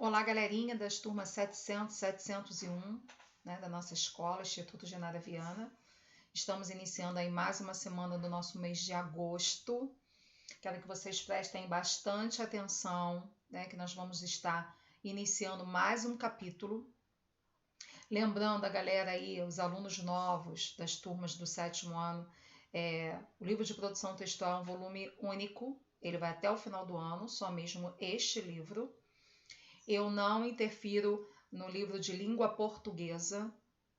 Olá, galerinha das turmas 700, 701, né, da nossa escola, Instituto Genara Viana. Estamos iniciando aí mais uma semana do nosso mês de agosto. Quero que vocês prestem bastante atenção, né, que nós vamos estar iniciando mais um capítulo. Lembrando a galera aí, os alunos novos das turmas do 7º ano, o livro de produção textual é um volume único, ele vai até o final do ano, só mesmo este livro. Eu não interfiro no livro de língua portuguesa,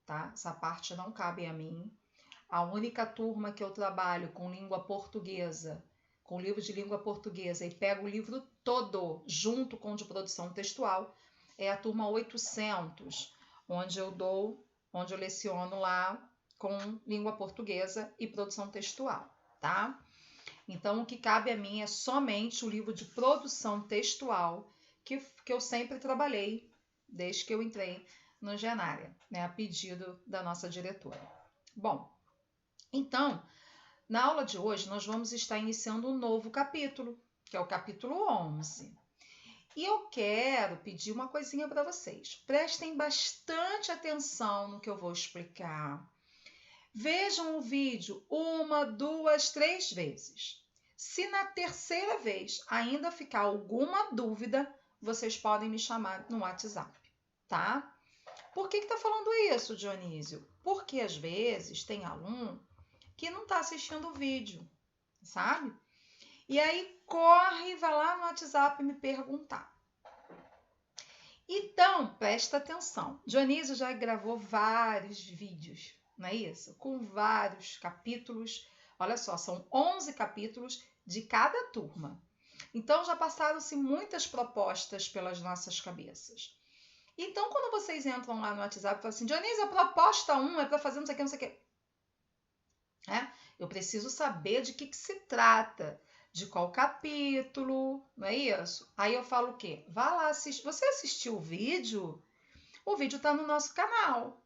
tá? Essa parte não cabe a mim. A única turma que eu trabalho com língua portuguesa, com livro de língua portuguesa e pego o livro todo junto com o de produção textual, é a turma 800, onde eu leciono lá com língua portuguesa e produção textual, tá? Então, o que cabe a mim é somente o livro de produção textual, que eu sempre trabalhei desde que eu entrei no Genária, né, a pedido da nossa diretora. Bom, então, na aula de hoje nós vamos estar iniciando um novo capítulo, que é o capítulo 11. E eu quero pedir uma coisinha para vocês. Prestem bastante atenção no que eu vou explicar. Vejam o vídeo 1, 2, 3 vezes. Se na terceira vez ainda ficar alguma dúvida, vocês podem me chamar no WhatsApp, tá? Por que tá falando isso, Dionísio? Porque às vezes tem aluno que não tá assistindo o vídeo, sabe? E aí corre e vai lá no WhatsApp me perguntar. Então, presta atenção. Dionísio já gravou vários vídeos, não é isso? Com vários capítulos. Olha só, são 11 capítulos de cada turma. Então, já passaram-se muitas propostas pelas nossas cabeças. Então, quando vocês entram lá no WhatsApp e falam assim, Dionísio, a proposta 1 é para fazer não sei o que, não sei o que. Eu preciso saber de que se trata, de qual capítulo, não é isso? Aí eu falo o quê? Vá lá assistir. Você assistiu o vídeo? O vídeo está no nosso canal.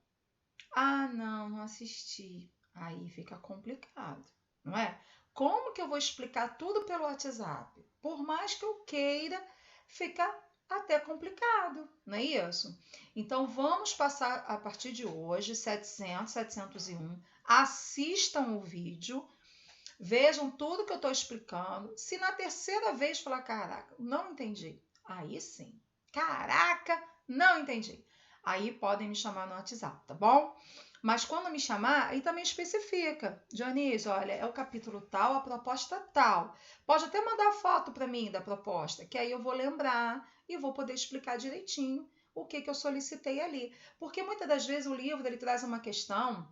Ah, não assisti. Aí fica complicado, não é? Como que eu vou explicar tudo pelo WhatsApp? Por mais que eu queira, fica até complicado, não é isso? Então, vamos passar a partir de hoje, 700, 701, assistam o vídeo, vejam tudo que eu estou explicando. Se na terceira vez falar, caraca, não entendi, aí sim, caraca, não entendi. Aí podem me chamar no WhatsApp, tá bom? Mas quando me chamar, aí também especifica. Dionísio, olha, é o capítulo tal, a proposta tal. Pode até mandar foto para mim da proposta, que aí eu vou lembrar e vou poder explicar direitinho o que eu solicitei ali. Porque muitas das vezes o livro ele traz uma questão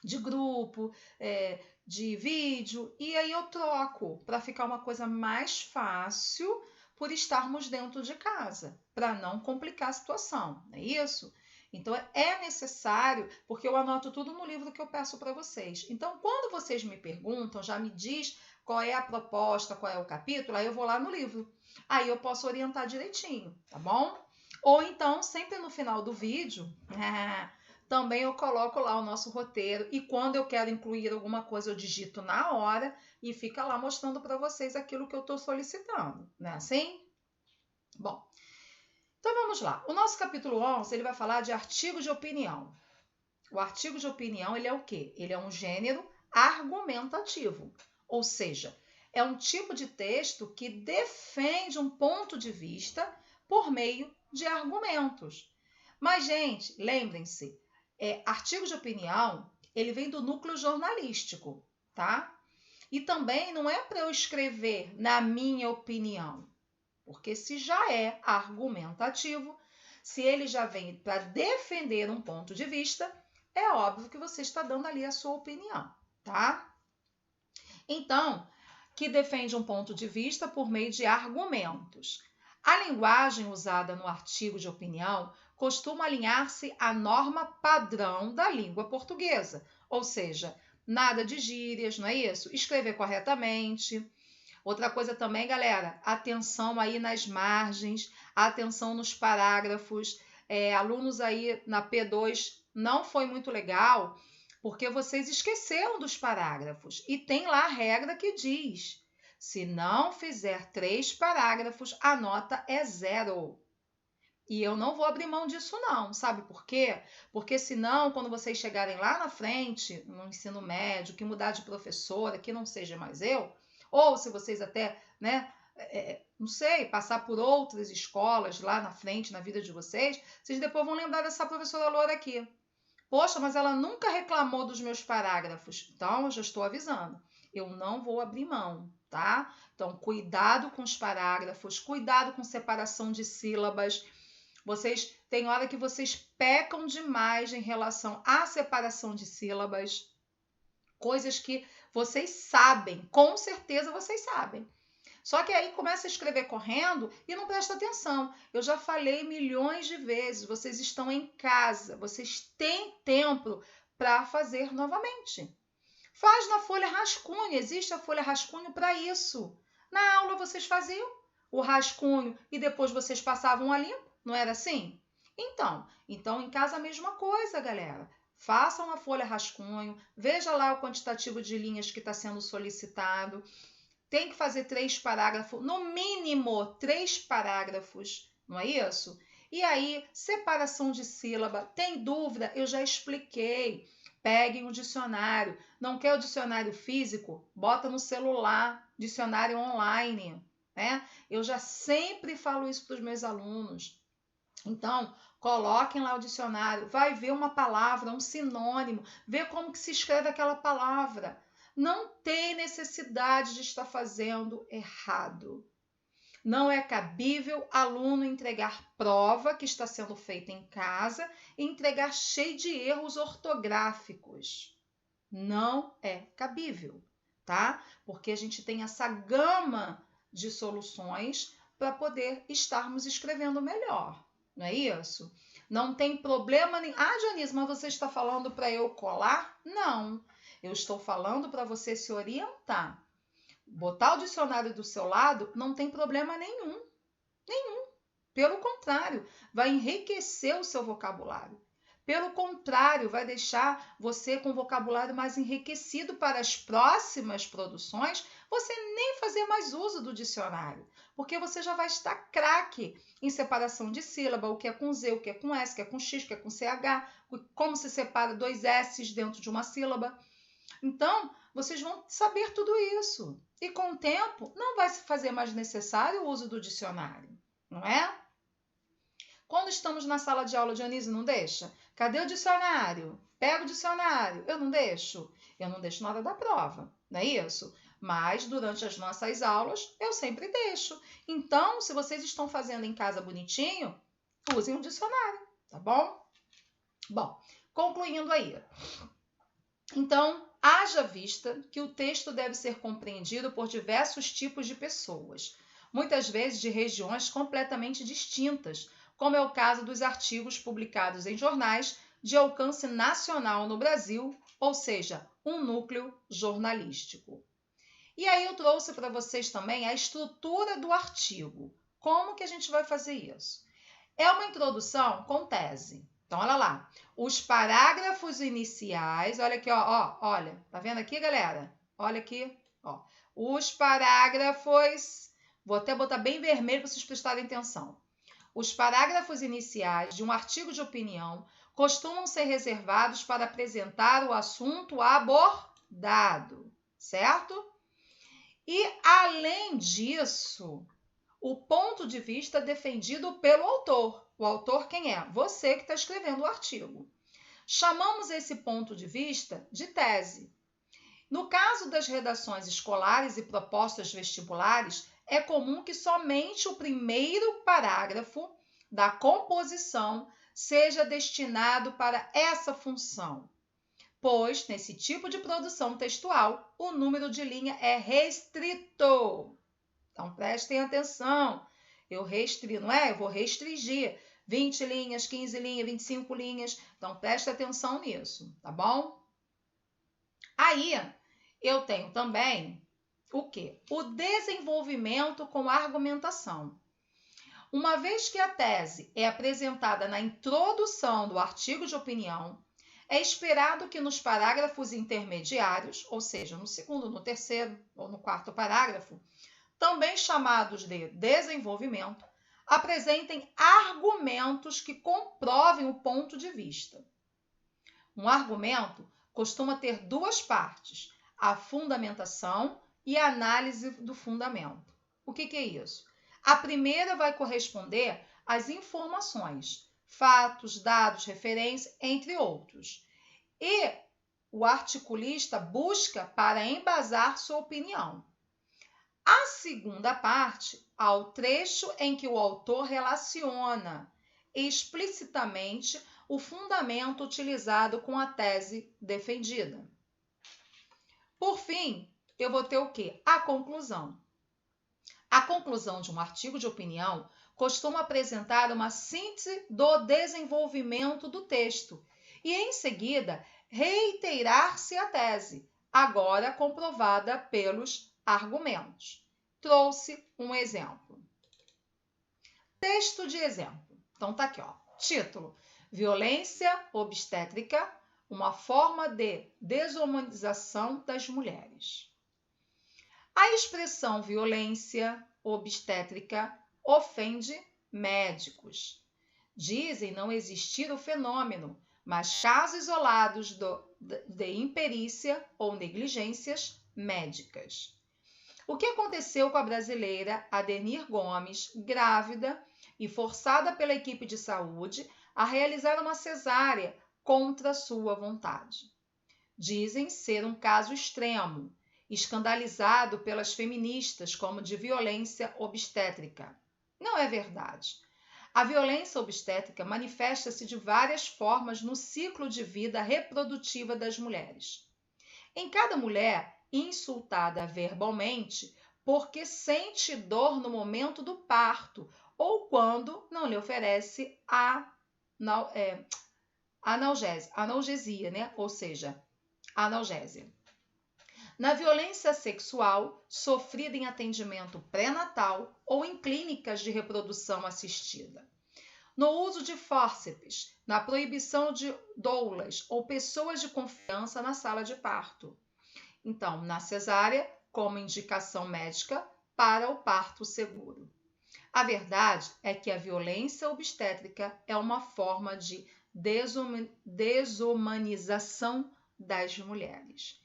de grupo, de vídeo, e aí eu troco para ficar uma coisa mais fácil por estarmos dentro de casa, para não complicar a situação, não é isso? Então, é necessário, porque eu anoto tudo no livro que eu peço para vocês. Então, quando vocês me perguntam, já me diz qual é a proposta, qual é o capítulo, aí eu vou lá no livro. Aí eu posso orientar direitinho, tá bom? Ou então, sempre no final do vídeo, também eu coloco lá o nosso roteiro e quando eu quero incluir alguma coisa, eu digito na hora e fica lá mostrando para vocês aquilo que eu estou solicitando, não é assim? Bom, então vamos lá. O nosso capítulo 11, ele vai falar de artigo de opinião. O artigo de opinião, ele é o quê? Ele é um gênero argumentativo, ou seja, é um tipo de texto que defende um ponto de vista por meio de argumentos. Mas, gente, lembrem-se, artigo de opinião, ele vem do núcleo jornalístico, tá? E também não é para eu escrever na minha opinião, porque se já é argumentativo, se ele já vem para defender um ponto de vista, é óbvio que você está dando ali a sua opinião, tá? Então, que defende um ponto de vista por meio de argumentos. A linguagem usada no artigo de opinião costuma alinhar-se à norma padrão da língua portuguesa, ou seja, nada de gírias, não é isso? Escrever corretamente. Outra coisa também, galera, atenção aí nas margens, atenção nos parágrafos. Alunos aí na P2 não foi muito legal, porque vocês esqueceram dos parágrafos. E tem lá a regra que diz, se não fizer 3 parágrafos, a nota é 0. E eu não vou abrir mão disso não, sabe por quê? Porque senão, quando vocês chegarem lá na frente, no ensino médio, que mudar de professora, que não seja mais eu, ou se vocês até, né, não sei, passar por outras escolas lá na frente, na vida de vocês, vocês depois vão lembrar dessa professora loura aqui. Poxa, mas ela nunca reclamou dos meus parágrafos. Então, eu já estou avisando. Eu não vou abrir mão, tá? Então, cuidado com os parágrafos, cuidado com separação de sílabas. Vocês tem hora que vocês pecam demais em relação à separação de sílabas, coisas que vocês sabem, com certeza vocês sabem. Só que aí começa a escrever correndo e não presta atenção. Eu já falei milhões de vezes, vocês estão em casa, vocês têm tempo para fazer novamente. Faz na folha rascunho, existe a folha rascunho para isso. Na aula vocês faziam o rascunho e depois vocês passavam a limpo, não era assim? Então em casa a mesma coisa, galera. Façam a folha rascunho, veja lá o quantitativo de linhas que está sendo solicitado. Tem que fazer 3 parágrafos, no mínimo 3 parágrafos, não é isso? E aí, separação de sílaba, tem dúvida? Eu já expliquei. Peguem o dicionário. Não quer o dicionário físico? Bota no celular, dicionário online, né? Eu já sempre falo isso para os meus alunos. Então, coloquem lá o dicionário, vai ver uma palavra, um sinônimo, vê como que se escreve aquela palavra. Não tem necessidade de estar fazendo errado. Não é cabível aluno entregar prova que está sendo feita em casa e entregar cheio de erros ortográficos. Não é cabível, tá? Porque a gente tem essa gama de soluções para poder estarmos escrevendo melhor. Não é isso? Não tem problema nenhum. Ah, Dionísio, mas você está falando para eu colar? Não. Eu estou falando para você se orientar. Botar o dicionário do seu lado não tem problema nenhum. Nenhum. Pelo contrário, vai enriquecer o seu vocabulário. Pelo contrário, vai deixar você com o vocabulário mais enriquecido para as próximas produções, você nem fazer mais uso do dicionário, porque você já vai estar craque em separação de sílaba, o que é com Z, o que é com S, o que é com X, o que é com CH, como se separa 2 S's dentro de uma sílaba. Então, vocês vão saber tudo isso. E com o tempo, não vai se fazer mais necessário o uso do dicionário, não é? Quando estamos na sala de aula, Dionísio, não deixa? Cadê o dicionário? Pega o dicionário. Eu não deixo. Eu não deixo na hora da prova, não é isso? Mas durante as nossas aulas, eu sempre deixo. Então, se vocês estão fazendo em casa bonitinho, usem o dicionário, tá bom? Bom, concluindo aí. Então, haja vista que o texto deve ser compreendido por diversos tipos de pessoas, muitas vezes de regiões completamente distintas, como é o caso dos artigos publicados em jornais de alcance nacional no Brasil, ou seja, um núcleo jornalístico. E aí eu trouxe para vocês também a estrutura do artigo. Como que a gente vai fazer isso? É uma introdução com tese. Então, olha lá. Os parágrafos iniciais, olha aqui, olha. Tá vendo aqui, galera? Olha aqui, ó. Os parágrafos, vou até botar bem vermelho para vocês prestarem atenção. Os parágrafos iniciais de um artigo de opinião costumam ser reservados para apresentar o assunto abordado, certo? E, além disso, o ponto de vista defendido pelo autor. O autor quem é? Você que está escrevendo o artigo. Chamamos esse ponto de vista de tese. No caso das redações escolares e propostas vestibulares, é comum que somente o primeiro parágrafo da composição seja destinado para essa função, pois, nesse tipo de produção textual, o número de linha é restrito. Então, prestem atenção. Eu restringo, não é? Eu vou restringir 20 linhas, 15 linhas, 25 linhas. Então, preste atenção nisso, tá bom? Aí, eu tenho também o quê? O desenvolvimento com argumentação. Uma vez que a tese é apresentada na introdução do artigo de opinião, é esperado que nos parágrafos intermediários, ou seja, no segundo, no terceiro ou no quarto parágrafo, também chamados de desenvolvimento, apresentem argumentos que comprovem o ponto de vista. Um argumento costuma ter duas partes, a fundamentação e a análise do fundamento. O que é isso? A primeira vai corresponder às informações, fatos, dados, referências, entre outros. E o articulista busca para embasar sua opinião. A segunda parte, ao trecho em que o autor relaciona explicitamente o fundamento utilizado com a tese defendida. Por fim, eu vou ter o quê? A conclusão. A conclusão de um artigo de opinião costuma apresentar uma síntese do desenvolvimento do texto e, em seguida, reiterar-se a tese, agora comprovada pelos argumentos. Trouxe um exemplo. Texto de exemplo. Então, tá aqui, ó. Título: Violência obstétrica, uma forma de desumanização das mulheres. A expressão violência obstétrica ofende médicos. Dizem não existir o fenômeno, mas casos isolados de imperícia ou negligências médicas. O que aconteceu com a brasileira Adenir Gomes, grávida e forçada pela equipe de saúde a realizar uma cesárea contra sua vontade? Dizem ser um caso extremo, escandalizado pelas feministas como de violência obstétrica. Não é verdade. A violência obstétrica manifesta-se de várias formas no ciclo de vida reprodutiva das mulheres. Em cada mulher insultada verbalmente porque sente dor no momento do parto ou quando não lhe oferece analgesia, né? Ou seja, analgésia. Na violência sexual sofrida em atendimento pré-natal ou em clínicas de reprodução assistida. No uso de fórceps, na proibição de doulas ou pessoas de confiança na sala de parto. Então, na cesárea, como indicação médica para o parto seguro. A verdade é que a violência obstétrica é uma forma de desumanização das mulheres.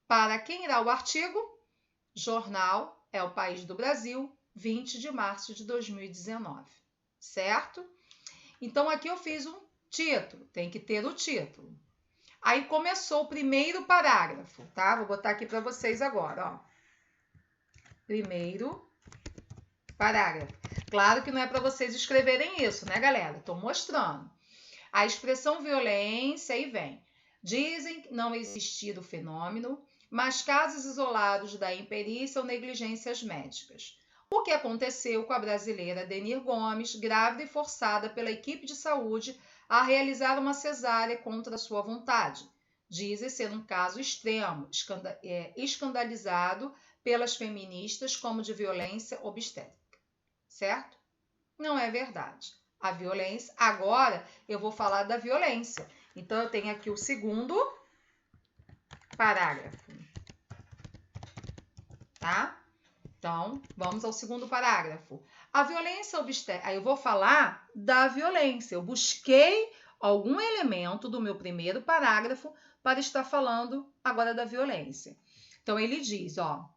Para quem irá o artigo? Jornal É o País do Brasil, 20 de março de 2019. Certo? Então, aqui eu fiz um título, tem que ter o título. Aí começou o primeiro parágrafo, tá? Vou botar aqui para vocês agora, ó. Primeiro parágrafo. Claro que não é para vocês escreverem isso, né, galera? Estou mostrando. A expressão violência, aí vem. Dizem não existir o fenômeno, mas casos isolados da imperícia ou negligências médicas. O que aconteceu com a brasileira Adenir Gomes, grávida e forçada pela equipe de saúde a realizar uma cesárea contra sua vontade. Dizem ser um caso extremo, escandalizado pelas feministas como de violência obstétrica. Certo? Não é verdade. A violência, agora eu vou falar da violência. Então, eu tenho aqui o segundo parágrafo. Tá? Então, vamos ao segundo parágrafo. A violência obstétrica. Aí eu vou falar da violência. Eu busquei algum elemento do meu primeiro parágrafo para estar falando agora da violência. Então, ele diz, ó.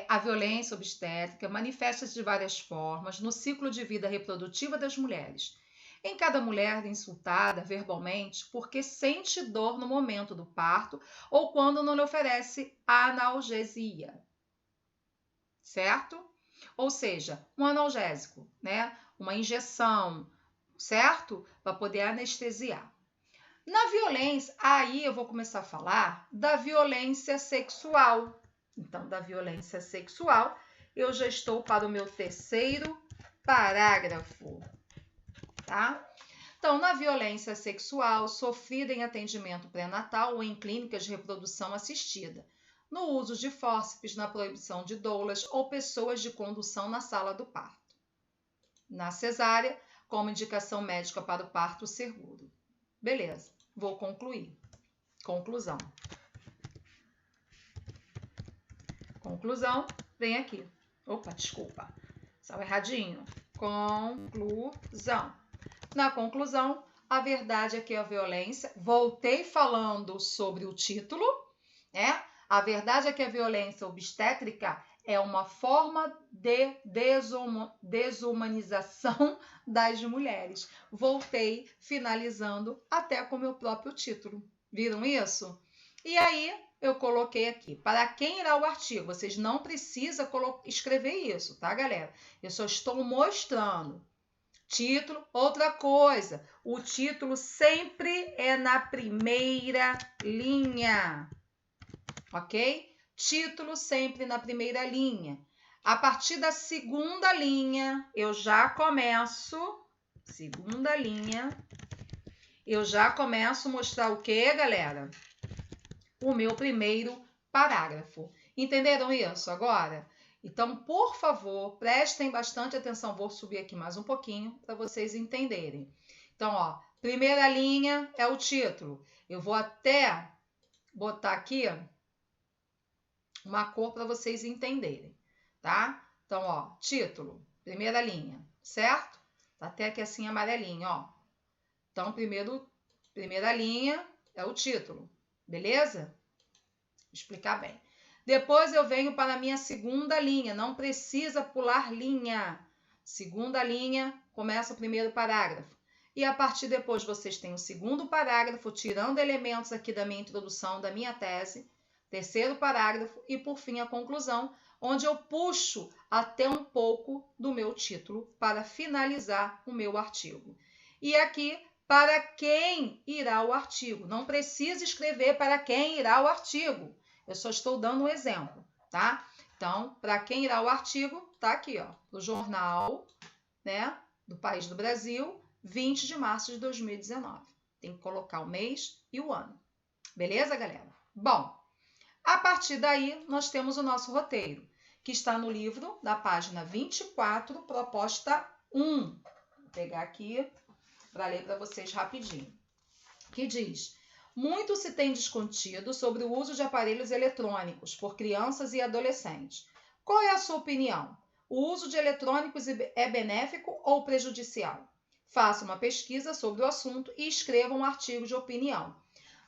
A violência obstétrica manifesta-se de várias formas no ciclo de vida reprodutiva das mulheres. Em cada mulher insultada verbalmente porque sente dor no momento do parto ou quando não lhe oferece analgesia. Certo? Ou seja, um analgésico, né? Uma injeção, certo? Para poder anestesiar. Na violência, aí eu vou começar a falar da violência sexual. Então, da violência sexual, eu já estou para o meu terceiro parágrafo, tá? Então, na violência sexual sofrida em atendimento pré-natal ou em clínicas de reprodução assistida, no uso de fórceps, na proibição de doulas ou pessoas de condução na sala do parto. Na cesárea, como indicação médica para o parto seguro. Beleza, vou concluir. Conclusão. Conclusão, vem aqui. Opa, desculpa. Saiu erradinho. Conclusão. Na conclusão, a verdade é que a violência... Voltei falando sobre o título, né? A verdade é que a violência obstétrica é uma forma de desumanização das mulheres. Voltei finalizando até com o meu próprio título. Viram isso? E aí, eu coloquei aqui. Para quem irá o artigo? Vocês não precisam escrever isso, tá, galera? Eu só estou mostrando. Título, outra coisa. O título sempre é na primeira linha. Ok? Título sempre na primeira linha. A partir da segunda linha, eu já começo... Segunda linha... Eu já começo a mostrar o quê, galera? O meu primeiro parágrafo. Entenderam isso agora? Então, por favor, prestem bastante atenção. Vou subir aqui mais um pouquinho para vocês entenderem. Então, ó, primeira linha é o título. Eu vou até botar aqui uma cor para vocês entenderem, tá? Então, ó, título, primeira linha, certo? Tá até aqui assim amarelinho, ó. Então, primeira linha é o título, beleza? Vou explicar bem. Depois eu venho para a minha segunda linha, não precisa pular linha. Segunda linha, começa o primeiro parágrafo. E a partir depois vocês têm o segundo parágrafo, tirando elementos aqui da minha introdução, da minha tese. Terceiro parágrafo e, por fim, a conclusão, onde eu puxo até um pouco do meu título para finalizar o meu artigo. E aqui, para quem irá o artigo. Não precisa escrever para quem irá o artigo. Eu só estou dando um exemplo, tá? Então, para quem irá o artigo, tá aqui, ó, do jornal, né, do País do Brasil, 20 de março de 2019. Tem que colocar o mês e o ano. Beleza, galera? Bom, a partir daí, nós temos o nosso roteiro, que está no livro, da página 24, proposta 1. Vou pegar aqui para ler para vocês rapidinho. Que diz: muito se tem discutido sobre o uso de aparelhos eletrônicos por crianças e adolescentes. Qual é a sua opinião? O uso de eletrônicos é benéfico ou prejudicial? Faça uma pesquisa sobre o assunto e escreva um artigo de opinião.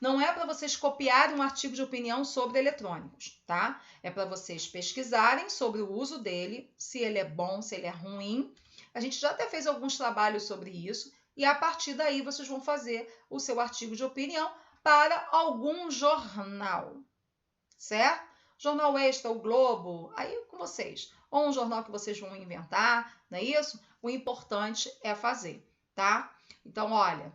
Não é para vocês copiarem um artigo de opinião sobre eletrônicos, tá? É para vocês pesquisarem sobre o uso dele, se ele é bom, se ele é ruim. A gente já até fez alguns trabalhos sobre isso e a partir daí vocês vão fazer o seu artigo de opinião para algum jornal, certo? Jornal Extra, o Globo, aí com vocês. Ou um jornal que vocês vão inventar, não é isso? O importante é fazer, tá? Então, olha...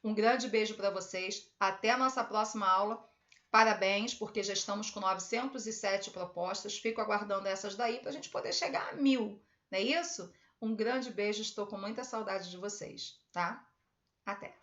Um grande beijo para vocês. Até a nossa próxima aula. Parabéns, porque já estamos com 907 propostas. Fico aguardando essas daí para a gente poder chegar a 1000. Não é isso? Um grande beijo. Estou com muita saudade de vocês, tá? Até!